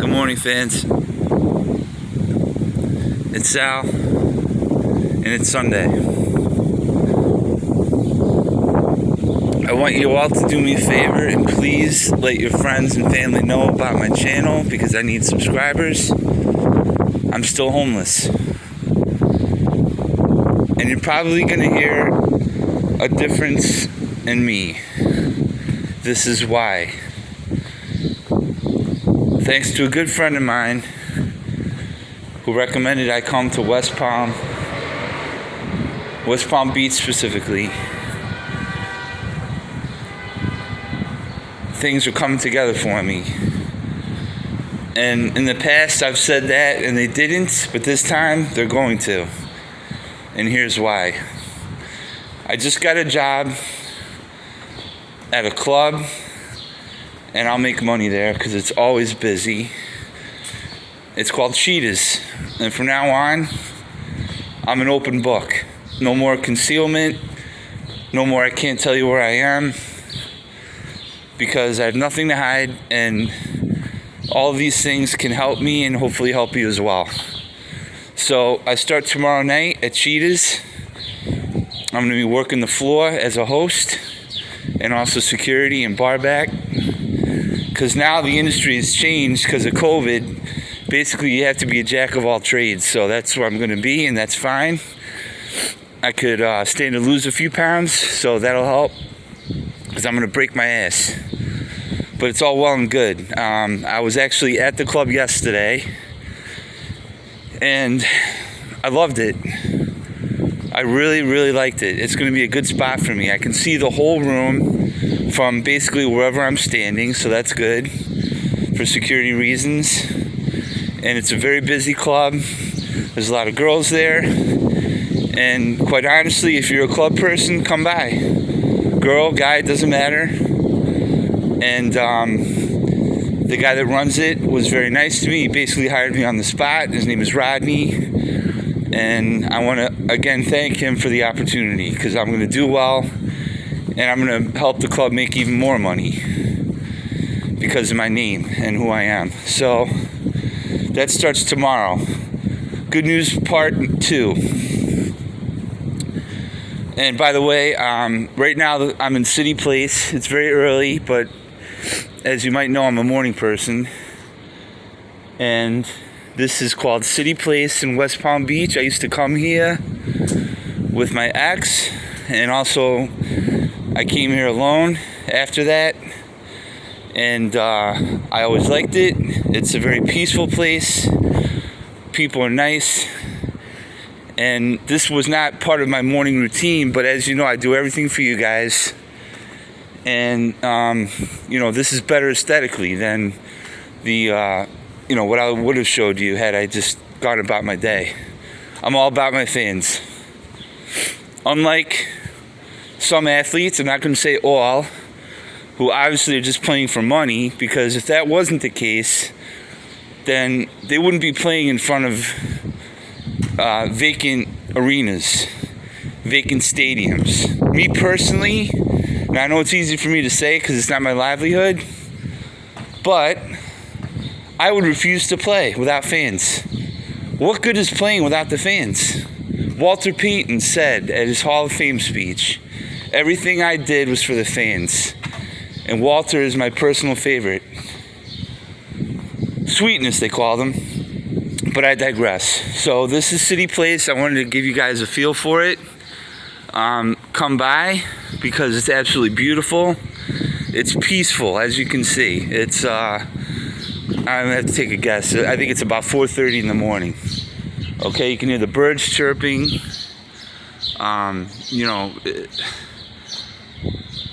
Good morning, fans. It's Sal, and it's Sunday. I want you all to do me a favor and please let your friends and family know about my channel because I need subscribers. I'm still homeless. And you're probably going to hear a difference in me. This is why. Thanks to a good friend of mine who recommended I come to West Palm Beach specifically, things are coming together for me. And in the past I've said that and they didn't, but this time they're going to. And here's why. I just got a job at a club, and I'll make money there because it's always busy. It's called Cheetahs, and from now on, I'm an open book. No more concealment, no more I can't tell you where I am, because I have nothing to hide, and all of these things can help me and hopefully help you as well. So I start tomorrow night at Cheetahs. I'm going to be working the floor as a host and also security and bar back, because now the industry has changed because of COVID. Basically, you have to be a jack of all trades, so that's where I'm going to be, and that's fine. I could stand to lose a few pounds, so that'll help, because I'm going to break my ass. But it's all well and good. I was actually at the club yesterday, and I loved it. I really, really liked it. It's going to be a good spot for me. I can see the whole room from basically wherever I'm standing, so that's good for security reasons. And it's a very busy club. There's a lot of girls there. And quite honestly, if you're a club person, come by. Girl, guy, doesn't matter. And the guy that runs it was very nice to me. He basically hired me on the spot. His name is Rodney. And I want to, again, thank him for the opportunity, because I'm going to do well, and I'm going to help the club make even more money because of my name and who I am. So that starts tomorrow. Good news part 2. And by the way, right now I'm in City Place. It's very early, but as you might know, I'm a morning person. And this is called City Place in West Palm Beach. I used to come here with my ex, and also I came here alone after that, and I always liked it. It's a very peaceful place. People are nice, and this was not part of my morning routine, but as you know, I do everything for you guys, and this is better aesthetically than the what I would have showed you had I just gone about my day. I'm all about my fans. Unlike some athletes, I'm not going to say all, who obviously are just playing for money, because if that wasn't the case, then they wouldn't be playing in front of vacant arenas, vacant stadiums. Me personally, and I know it's easy for me to say because it's not my livelihood, but I would refuse to play without fans. What good is playing without the fans? Walter Payton said at his Hall of Fame speech, everything I did was for the fans. And Walter is my personal favorite. Sweetness, they call them. But I digress. So this is City Place. I wanted to give you guys a feel for it. Come by because it's absolutely beautiful. It's peaceful, as you can see. It's I'm gonna have to take a guess. I think it's about 4:30 in the morning. Okay, you can hear the birds chirping.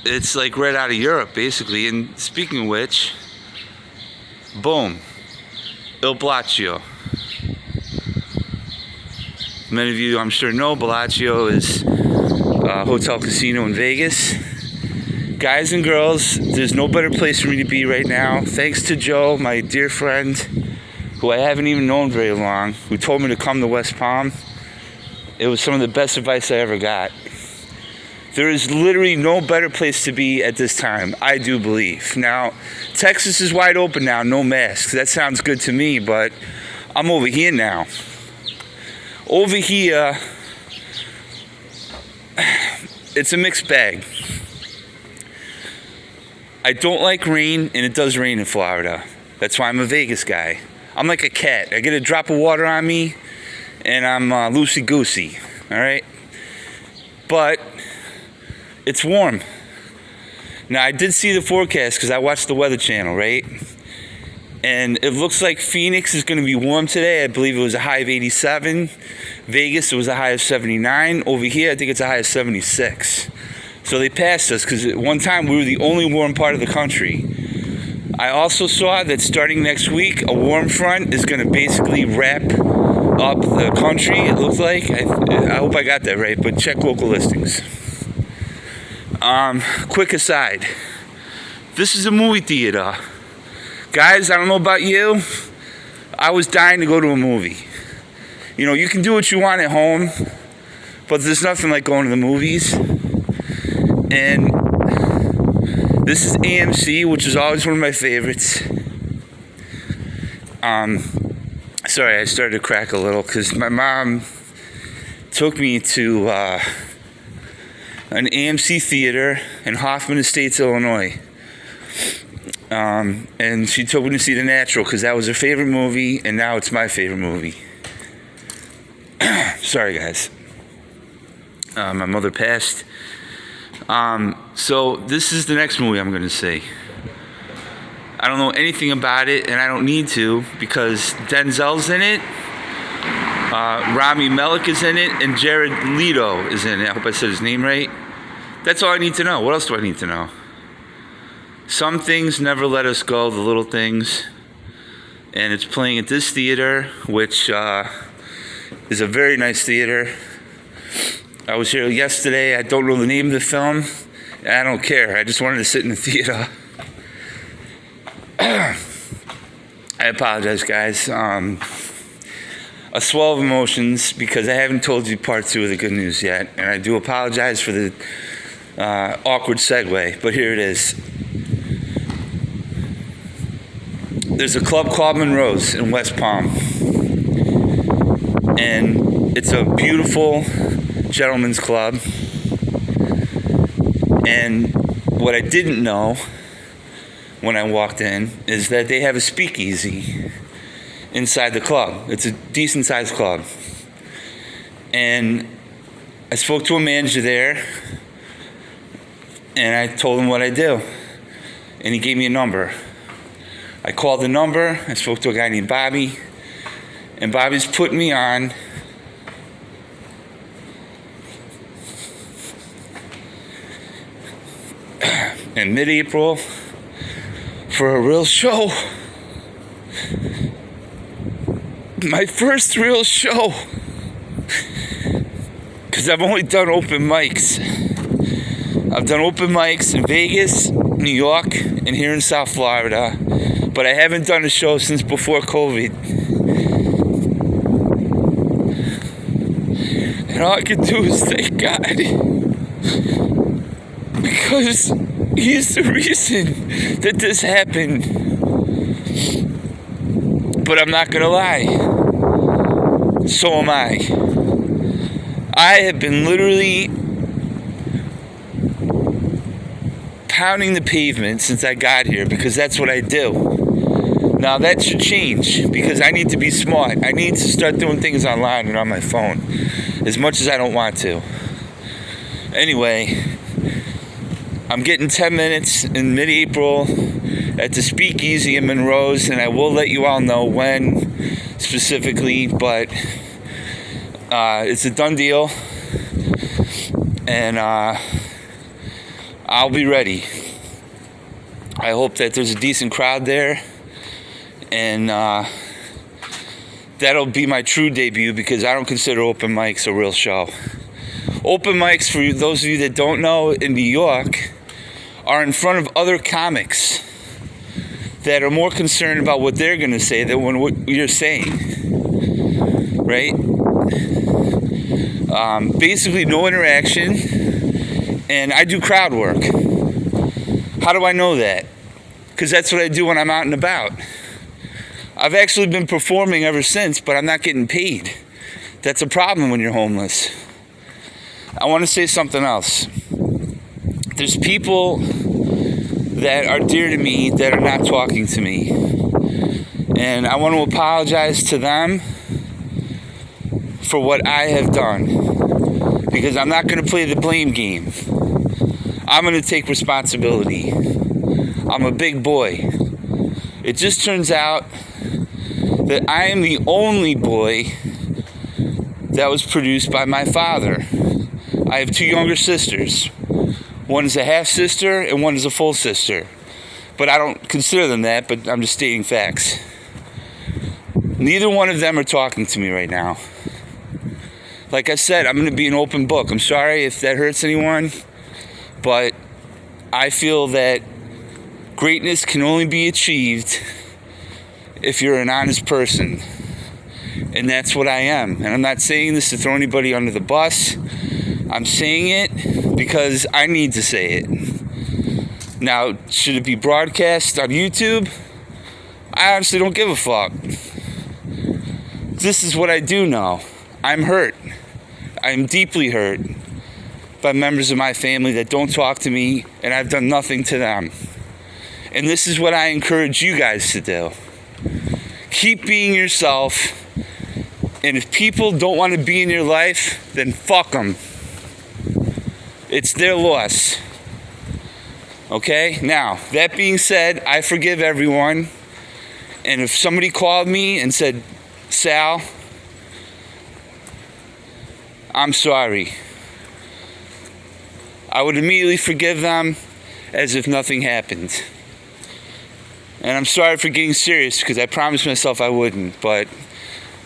It's like right out of Europe, basically. And speaking of which, boom, Il Bellagio. Many of you, I'm sure, know Bellagio is a hotel casino in Vegas. Guys and girls, there's no better place for me to be right now. Thanks to Joe, my dear friend, who I haven't even known very long, who told me to come to West Palm. It was some of the best advice I ever got. There is literally no better place to be at this time, I do believe. Now, Texas is wide open now, no masks. That sounds good to me, but I'm over here now. Over here, it's a mixed bag. I don't like rain, and it does rain in Florida. That's why I'm a Vegas guy. I'm like a cat. I get a drop of water on me, and I'm loosey-goosey, all right? But it's warm. Now, I did see the forecast because I watched the Weather Channel, right? And it looks like Phoenix is going to be warm today. I believe it was a high of 87. Vegas, it was a high of 79. Over here, I think it's a high of 76. So they passed us because at one time we were the only warm part of the country. I also saw that starting next week, a warm front is going to basically wrap up the country, it looks like. I hope I got that right, but check local listings. Quick aside. This is a movie theater. Guys, I don't know about you. I was dying to go to a movie. You know, you can do what you want at home, but there's nothing like going to the movies. And this is AMC, which is always one of my favorites. Sorry, I started to crack a little because my mom took me to an AMC theater in Hoffman Estates, Illinois. And she took me to see The Natural because that was her favorite movie, and now it's my favorite movie. Sorry, guys. My mother passed. So this is the next movie I'm going to see. I don't know anything about it, and I don't need to because Denzel's in it, Rami Malek is in it, and Jared Leto is in it. I hope I said his name right. That's all I need to know. What else do I need to know? Some things never let us go, the little things. And it's playing at this theater, which is a very nice theater. I was here yesterday. I don't know the name of the film. And I don't care. I just wanted to sit in the theater. I apologize, guys. A swell of emotions because I haven't told you part 2 of the good news yet. And I do apologize for the awkward segue, but here it is. There's a club called Monroe's in West Palm. And it's a beautiful gentleman's club. And what I didn't know when I walked in is that they have a speakeasy inside the club. It's a decent sized club. And I spoke to a manager there, and I told him what I do. And he gave me a number. I called the number, I spoke to a guy named Bobby, and Bobby's put me on in mid-April for a real show. My first real show. Because I've only done open mics. I've done open mics in Vegas, New York, and here in South Florida. But I haven't done a show since before COVID. And all I can do is thank God. Because He's the reason that this happened. But I'm not gonna lie. So am I. I have been literally pounding the pavement since I got here because that's what I do. Now that should change because I need to be smart. I need to start doing things online and on my phone as much as I don't want to. Anyway, I'm getting 10 minutes in mid-April at the Speakeasy in Monroe's, and I will let you all know when specifically, but it's a done deal, and I'll be ready. I hope that there's a decent crowd there, and that'll be my true debut because I don't consider open mics a real show. Open mics, for those of you that don't know, in New York, are in front of other comics that are more concerned about what they're going to say than what you're saying, right? Basically no interaction, And I do crowd work. How do I know that? Because that's what I do when I'm out and about. I've actually been performing ever since, but I'm not getting paid. That's a problem when you're homeless. I want to say something else. There's people that are dear to me that are not talking to me. And I want to apologize to them for what I have done. Because I'm not going to play the blame game. I'm going to take responsibility. I'm a big boy. It just turns out that I am the only boy that was produced by my father. I have 2 younger sisters. One is a half sister and one is a full sister. But I don't consider them that, but I'm just stating facts. Neither one of them are talking to me right now. Like I said, I'm going to be an open book. I'm sorry if that hurts anyone, but I feel that greatness can only be achieved if you're an honest person. And that's what I am. And I'm not saying this to throw anybody under the bus. I'm saying it because I need to say it. Now, should it be broadcast on YouTube? I honestly don't give a fuck. This is what I do know. I'm hurt. I'm deeply hurt by members of my family that don't talk to me, and I've done nothing to them. And this is what I encourage you guys to do. Keep being yourself. And if people don't want to be in your life, then fuck them. It's their loss. Okay? Now, that being said, I forgive everyone. And if somebody called me and said, Sal, I'm sorry, I would immediately forgive them as if nothing happened. And I'm sorry for getting serious because I promised myself I wouldn't. But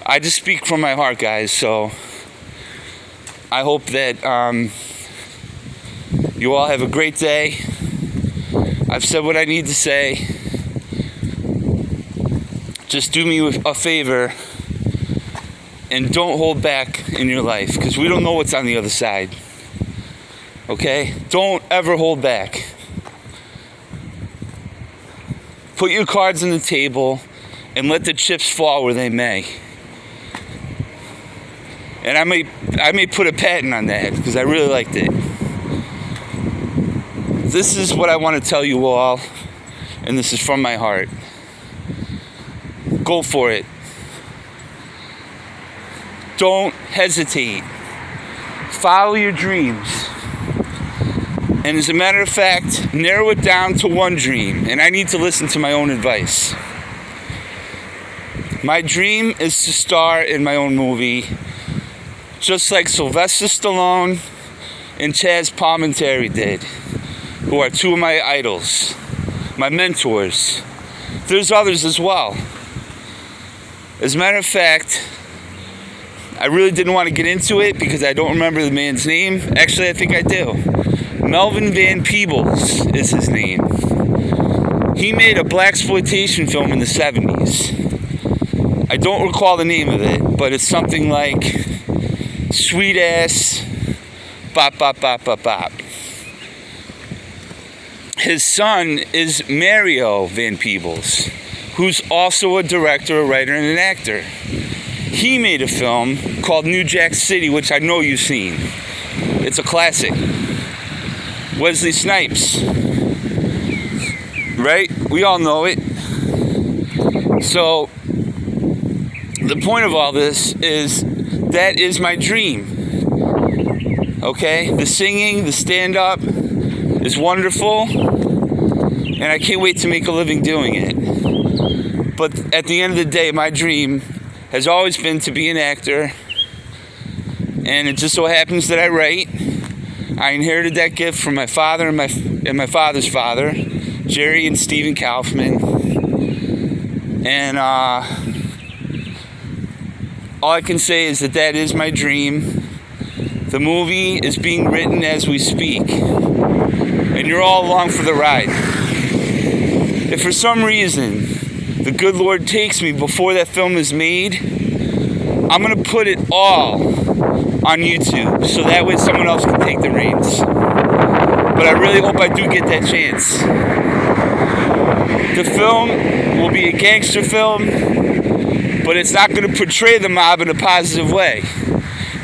I just speak from my heart, guys. So I hope that you all have a great day. I've said what I need to say. Just do me a favor and don't hold back in your life because we don't know what's on the other side. Okay? Don't ever hold back. Put your cards on the table and let the chips fall where they may. And I may put a patent on that because I really liked it. This is what I want to tell you all, and this is from my heart. Go for it. Don't hesitate. Follow your dreams. And as a matter of fact, narrow it down to one dream. And I need to listen to my own advice. My dream is to star in my own movie, just like Sylvester Stallone and Chaz Palminteri did, who are 2 of my idols, my mentors. There's others as well. As a matter of fact, I really didn't want to get into it because I don't remember the man's name. Actually, I think I do. Melvin Van Peebles is his name. He made a blaxploitation film in the 70s. I don't recall the name of it, but it's something like Sweet Ass Bop Bop Bop Bop Bop. His son is Mario Van Peebles, who's also a director, a writer, and an actor. He made a film called New Jack City, which I know you've seen. It's a classic. Wesley Snipes. Right? We all know it. So, the point of all this is that is my dream. Okay? The singing, the stand-up is wonderful. And I can't wait to make a living doing it. But at the end of the day, my dream has always been to be an actor. And it just so happens that I write. I inherited that gift from my father and my father's father, Jerry and Stephen Kaufman. And all I can say is that is my dream. The movie is being written as we speak. And you're all along for the ride. If for some reason the good Lord takes me before that film is made, I'm going to put it all on YouTube so that way someone else can take the reins. but I really hope I do get that chance. The film will be a gangster film, but it's not going to portray the mob in a positive way.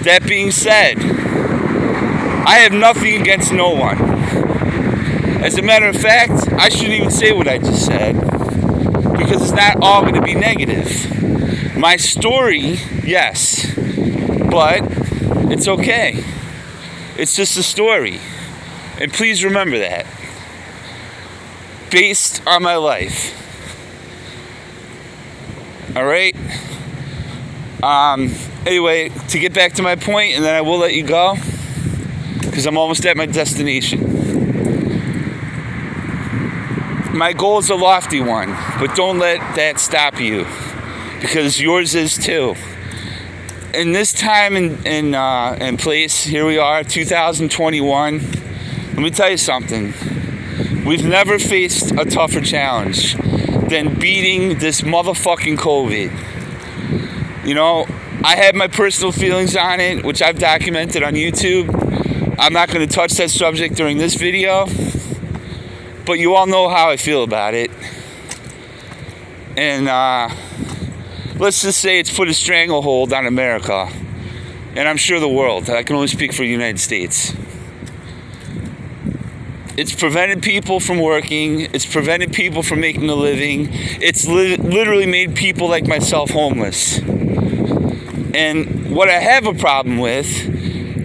That being said, I have nothing against no one. As a matter of fact, I shouldn't even say what I just said, because it's not all going to be negative. My story, yes, but it's okay. It's just a story. And please remember that. Based on my life. Alright? Anyway, to get back to my point, and then I will let you go, because I'm almost at my destination. My goal is a lofty one, but don't let that stop you, because yours is too. In this time and place, here we are, 2021. Let me tell you something. We've never faced a tougher challenge than beating this motherfucking COVID. You know, I have my personal feelings on it, which I've documented on YouTube. I'm not going to touch that subject during this video, but you all know how I feel about it. And let's just say it's put a stranglehold on America, and I'm sure the world. I can only speak for the United States. It's prevented people from working. It's prevented people from making a living. It's literally made people like myself homeless. And what I have a problem with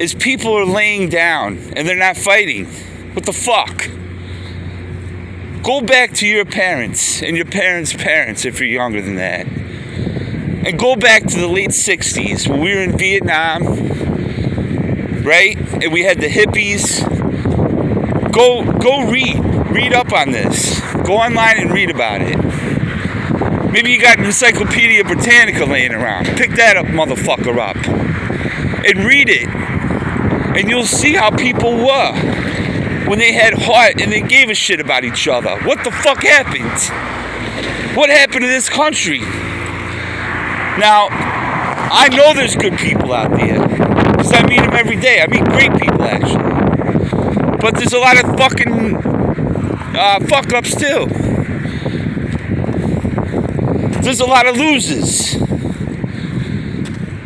is people are laying down and they're not fighting. What the fuck? Go back to your parents and your parents' parents if you're younger than that. And go back to the late 60s when we were in Vietnam, right? And we had the hippies. Go read up on this. Go online and read about it. Maybe you got an Encyclopedia Britannica laying around. Pick that up, motherfucker, up. And read it. And you'll see how people were when they had heart and they gave a shit about each other. What the fuck happened? What happened to this country? Now, I know there's good people out there, because I meet them every day. I meet great people, actually. But there's a lot of fucking fuck-ups, too. There's a lot of losers.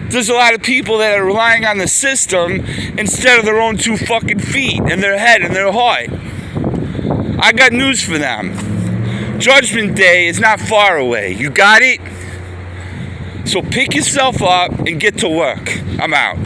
There's a lot of people that are relying on the system instead of their own 2 fucking feet and their head and their heart. I got news for them. Judgment Day is not far away. You got it? So pick yourself up and get to work. I'm out.